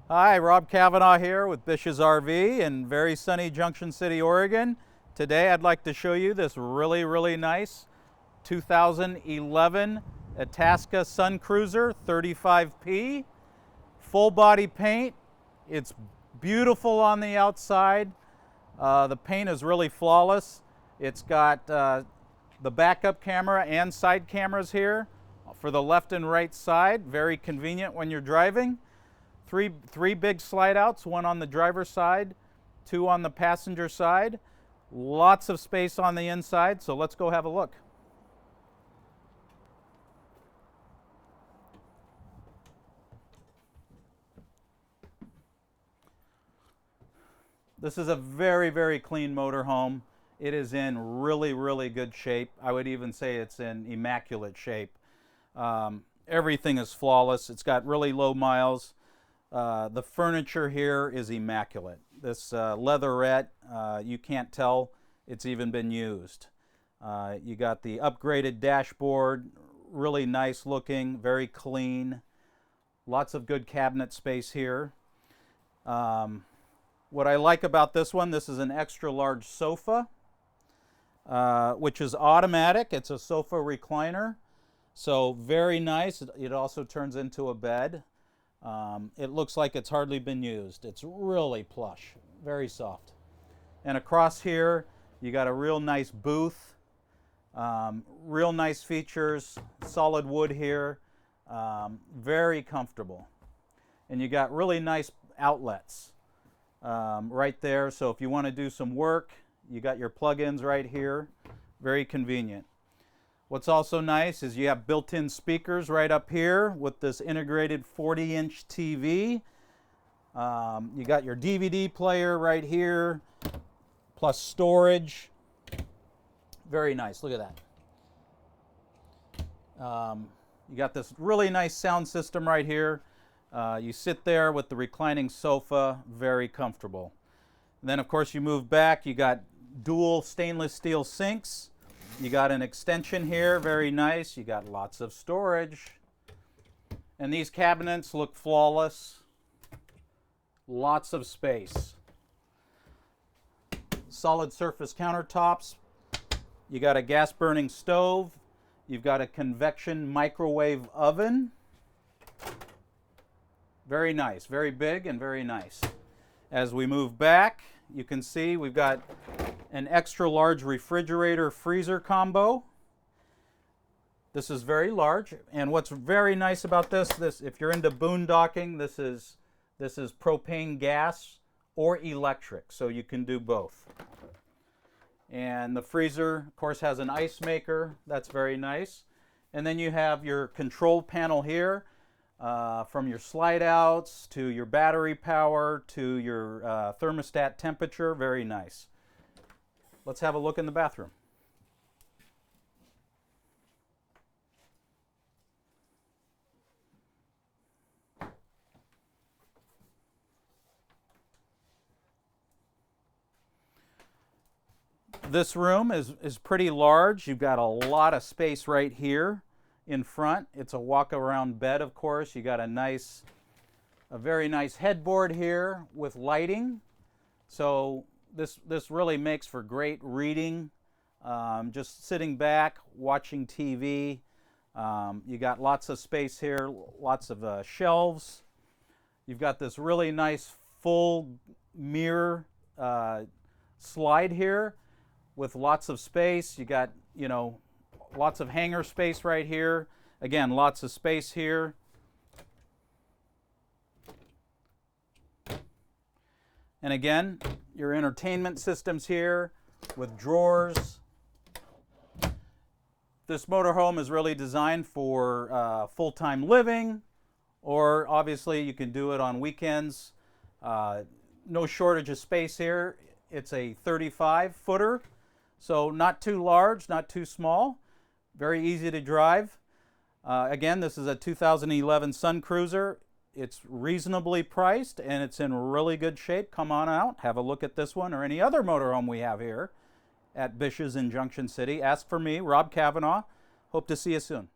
Hi, rKavanaugh here with BISH'S RV in very sunny Junction City, Oregon. Today I'd like to show you this really nice 2011 Itasca Suncruiser 35P. Full body paint. It's beautiful on the outside. The paint is really flawless. It's got the backup camera and side cameras here for the left and right side. Very convenient when you're driving. Three big slide outs, one on the driver's side, two on the passenger side. Lots of space on the inside, so let's go have a look. This is a very clean motorhome. It is in really good shape. I would even say it's in immaculate shape. Everything is flawless. It's got really low miles. The furniture here is immaculate. This leatherette, you can't tell it's even been used. You got the upgraded dashboard, really nice looking, very clean. Lots of good cabinet space here. What I like about this one, this is an extra large sofa, which is automatic. It's a sofa recliner, so very nice. It also turns into a bed. It looks like it's hardly been used. It's really plush, very soft. And across here, you got a real nice booth, real nice features, solid wood here, very comfortable. And you got really nice outlets right there. So if you want to do some work, you got your plug-ins right here, very convenient. What's also nice is you have built-in speakers right up here with this integrated 40-inch TV. You got your DVD player right here, plus storage. Very nice. Look at that. You got this really nice sound system right here. You sit there with the reclining sofa, very comfortable. And then, of course, you move back. You got dual stainless steel sinks. You got an extension here, very nice. You got lots of storage. And these cabinets look flawless. Lots of space. Solid surface countertops. You got a gas burning stove. You've got a convection microwave oven. Very nice, very big and very nice. As we move back, you can see we've got an extra large refrigerator freezer combo. This is very large, and what's very nice about this if you're into boondocking, this is propane gas or electric, so you can do both. And the freezer, of course, has an ice maker. That's very nice. And then you have your control panel here, from your slide outs to your battery power to your thermostat temperature. Very nice. Let's have a look in the bathroom. This room is pretty large. You've got a lot of space right here in front. It's a walk-around bed, of course. You got a very nice headboard here with lighting. So this really makes for great reading, just sitting back, watching TV. You got lots of space here, lots of shelves. You've got this really nice full mirror slide here with lots of space. You got, lots of hanger space right here. Again, lots of space here. And again, your entertainment systems here with drawers. This motorhome is really designed for full-time living, or obviously you can do it on weekends. No shortage of space here. It's a 35-footer, so not too large, not too small. Very easy to drive. Again, this is a 2011 Suncruiser. It's reasonably priced and it's in really good shape. Come on out, have a look at this one or any other motorhome we have here at BISH'S in Junction City. Ask for me, rKavanaugh. Hope to see you soon.